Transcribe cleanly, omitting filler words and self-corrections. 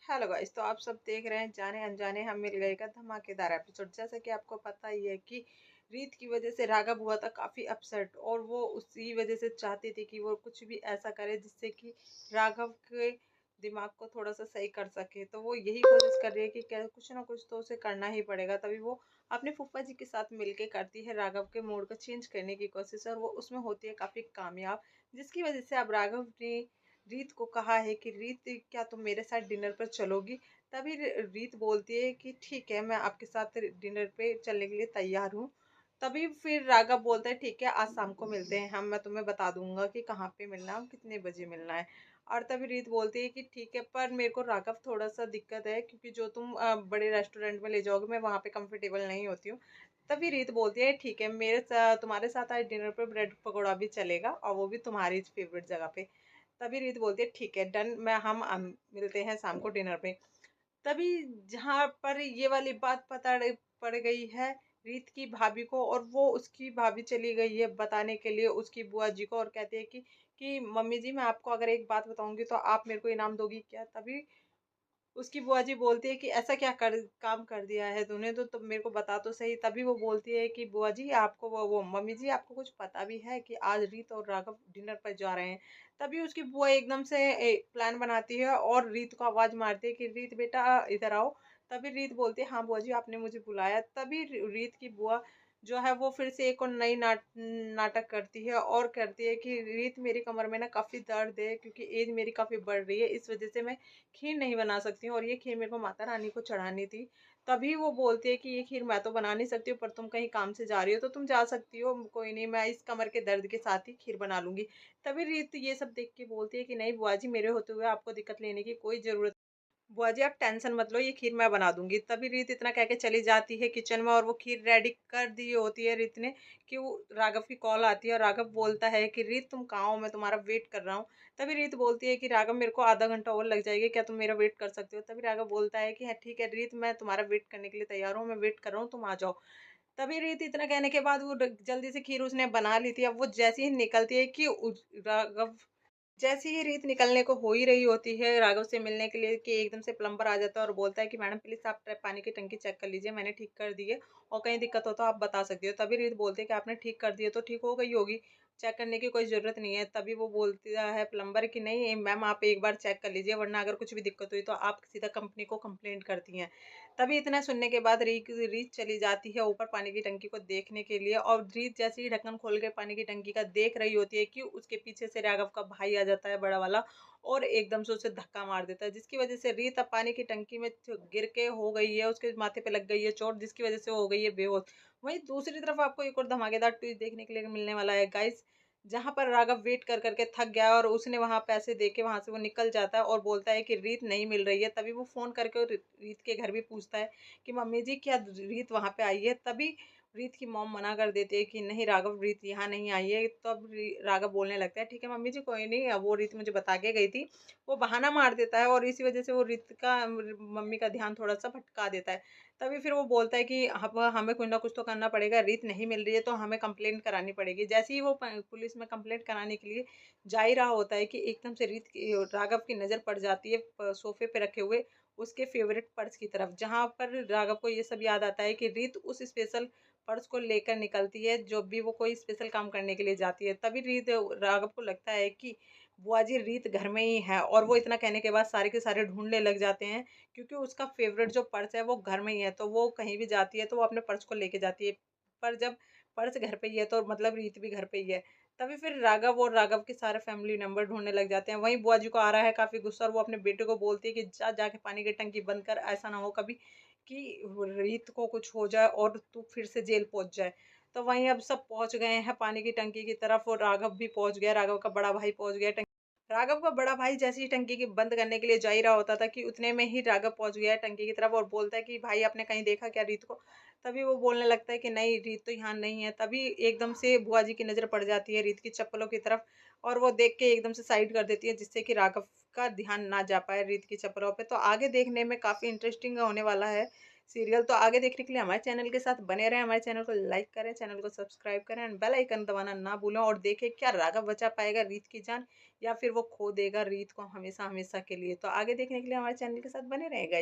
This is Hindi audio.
हेलो गाइस, तो आप सब देख रहे हैं जाने अनजाने हम मिल गए का धमाकेदार एपिसोड। जैसा कि आपको पता ही है कि रीत की वजह से राघव हुआ था काफी अपसेट, और वो उसी वजह से चाहती थी कि वो कुछ भी ऐसा करे जिससे कि राघव के दिमाग को थोड़ा सा सही कर सके। तो वो यही कोशिश कर रही है कि कुछ ना कुछ तो उसे करना ही पड़ेगा। तभी वो अपने फूफा जी के साथ मिलके करती है राघव के मूड को चेंज करने की कोशिश, और वो उसमें होती है काफी कामयाब। जिसकी वजह से अब राघव ने रीत को कहा है कि रीत, क्या तुम मेरे साथ डिनर पर चलोगी? तभी रीत बोलती है कि ठीक है, मैं आपके साथ डिनर पे चलने के लिए तैयार हूँ। तभी फिर राघव बोलता है ठीक है, आज शाम को मिलते हैं, हम मैं तुम्हें बता दूंगा कि कहाँ पे मिलना है और कितने बजे मिलना है। और तभी रीत बोलती है कि ठीक है, पर मेरे को राघव थोड़ा सा दिक्कत है, क्योंकि जो तुम बड़े रेस्टोरेंट में ले जाओगे मैं वहाँ पे कंफर्टेबल नहीं होती हूँ। तभी रीत बोलती है ठीक है, मेरे साथ तुम्हारे साथ आज डिनर पे ब्रेड पकौड़ा भी चलेगा, और वो भी तुम्हारी फेवरेट जगह पे। तभी रीत बोलती है ठीक है, डन, मैं हम मिलते हैं शाम को डिनर पे। तभी जहाँ पर ये वाली बात पड़ गई है रीत की भाभी को, और वो उसकी भाभी चली गई है बताने के लिए उसकी बुआ जी को, और कहती है कि मम्मी जी, मैं आपको अगर एक बात बताऊंगी तो आप मेरे को इनाम दोगी क्या? तभी उसकी बुआ जी बोलती है कि ऐसा क्या काम कर दिया है तूने, तो तुम मेरे को बता तो सही। तभी वो बोलती है कि बुआ जी, आपको वो मम्मी जी, आपको कुछ पता भी है कि आज रीत और राघव डिनर पर जा रहे हैं? तभी उसकी बुआ एकदम से प्लान बनाती है और रीत को आवाज मारती है कि रीत बेटा इधर आओ। तभी रीत बोलती है हाँ बुआ जी, आपने मुझे बुलाया। तभी रीत की बुआ जो है वो फिर से एक और नई नाटक करती है, और करती है कि रीत, मेरी कमर में ना काफी दर्द है, क्योंकि एज मेरी काफी बढ़ रही है, इस वजह से मैं खीर नहीं बना सकती हूँ, और ये खीर मेरे को माता रानी को चढ़ानी थी। तभी वो बोलती है कि ये खीर मैं तो बना नहीं सकती हूँ, पर तुम कहीं काम से जा रही हो तो तुम जा सकती हो, कोई नहीं, मैं इस कमर के दर्द के साथ ही खीर बना लूंगी। तभी रीत ये सब देख के बोलती है कि नहीं बुआ जी, मेरे होते हुए आपको दिक्कत लेने की कोई जरूरत, बुआ जी आप टेंशन मत लो, ये खीर मैं बना दूंगी। तभी रीत इतना कह के चली जाती है किचन में, और वो खीर रेडी कर दी होती है रीत ने कि वो राघव की कॉल आती है, और राघव बोलता है कि रीत तुम कहाँ हो, मैं तुम्हारा वेट कर रहा हूँ। तभी रीत बोलती है कि राघव, मेरे को आधा घंटा और लग जाएगा, क्या तुम मेरा वेट कर सकते हो? तभी राघव बोलता है कि हाँ ठीक है रीत, मैं तुम्हारा वेट करने के लिए तैयार हूँ, मैं वेट कर रहा हूँ, तुम आ जाओ। तभी रीत इतना कहने के बाद वो जल्दी से खीर उसने बना ली थी। अब वो जैसे ही निकलती है कि राघव, जैसे ही रीत निकलने को हो ही रही होती है राघव से मिलने के लिए, कि एकदम से प्लम्बर आ जाता है और बोलता है कि मैडम प्लीज आप पानी की टंकी चेक कर लीजिए, मैंने ठीक कर दी है, और कहीं दिक्कत हो तो आप बता सकती हो। तभी रीत बोलती है कि आपने ठीक कर दी है तो ठीक हो गई होगी, चेक करने की कोई जरूरत नहीं है। तभी वो बोलती है प्लम्बर की नहीं मैम, आप एक बार चेक कर लीजिए, वरना अगर कुछ भी दिक्कत हुई तो आप सीधा कंपनी को कंप्लेंट करती हैं। तभी इतना सुनने के बाद रीत चली जाती है ऊपर पानी की टंकी को देखने के लिए, और रीत जैसे ही ढक्कन खोल के पानी की टंकी का देख रही होती है कि उसके पीछे से राघव का भाई आ जाता है बड़ा वाला, और एकदम से उसे धक्का मार देता है, जिसकी वजह से रीत अब पानी की टंकी में गिर के हो गई है, उसके माथे पे लग गई है चोट, जिसकी वजह से वो हो गई है बेहोश। वहीं दूसरी तरफ आपको एक और धमाकेदार ट्विस्ट देखने के लिए मिलने वाला है गाइस, जहां पर राघव वेट कर करके थक गया है, और उसने वहां पैसे दे के वहां से वो निकल जाता है और बोलता है कि रीत नहीं मिल रही है। तभी वो फोन करके रीत के घर भी पूछता है कि मम्मी जी, क्या रीत वहां पे आई है? तभी रीत की मॉम मना कर देती है कि नहीं राघव, रीत यहाँ नहीं आई है। तब राघव बोलने लगता है ठीक है मम्मी जी, कोई नहीं, अब वो रीत मुझे बता के गई थी। वो बहाना मार देता है, और इसी वजह से वो रीत का मम्मी का ध्यान थोड़ा सा भटका देता है। तभी फिर वो बोलता है कि अब हमें कुछ ना कुछ तो करना पड़ेगा, रीत नहीं मिल रही है तो हमें कंप्लेंट करानी पड़ेगी। जैसे ही वो पुलिस में कंप्लेंट कराने के लिए जा ही रहा होता है कि एकदम से राघव की नजर पड़ जाती है सोफे पे रखे हुए उसके फेवरेट पर्स की तरफ, जहां पर राघव को ये सब याद आता है कि रीत उस स्पेशल पर्स को लेकर निकलती है जो भी वो कोई स्पेशल काम करने के लिए जाती है। तभी राघव को लगता है कि बुआ जी रीत घर में ही है, और वो इतना कहने के बाद सारे के सारे ढूंढने लग जाते हैं, क्योंकि उसका फेवरेट जो पर्स है वो घर में ही है, तो वो कहीं भी जाती है तो वो अपने पर्स को लेके जाती है। पर जब पर्स घर पे ही है तो मतलब रीत भी घर पे ही है। तभी फिर राघव और राघव के सारे फैमिली मेंबर ढूंढने लग जाते हैं। वहीं बुआ जी को आ रहा है काफी गुस्सा, और वो अपने बेटे को बोलती है कि जा जाके पानी की टंकी बंद कर, ऐसा ना हो कभी कि रीत को कुछ हो जाए और तू फिर से जेल पहुंच जाए। तो वहीं अब सब पहुंच गए हैं पानी की टंकी की तरफ, और राघव भी पहुंच गया, राघव का बड़ा भाई पहुंच गया। राघव का बड़ा भाई जैसे ही टंकी की बंद करने के लिए जा ही रहा होता था कि उतने में ही राघव पहुंच गया है टंकी की तरफ, और बोलता है कि भाई आपने कहीं देखा क्या रीत को? तभी वो बोलने लगता है कि नहीं, रीत तो यहाँ नहीं है। तभी एकदम से बुआ जी की नजर पड़ जाती है रीत की चप्पलों की तरफ, और वो देख के एकदम से साइड कर देती है, जिससे कि राघव का ध्यान ना जा पाए रीत की चपराव पे। तो आगे देखने में काफ़ी इंटरेस्टिंग होने वाला है सीरियल। तो आगे देखने के लिए हमारे चैनल के साथ बने रहें, हमारे चैनल को लाइक करें, चैनल को सब्सक्राइब करें एंड बेल आइकन दबाना ना भूलें और देखें क्या राघव बचा पाएगा रीत की जान या फिर वो खो देगा रीत को हमेशा-हमेशा के लिए। तो आगे देखने के लिए हमारे चैनल के साथ बने रहें गाइस।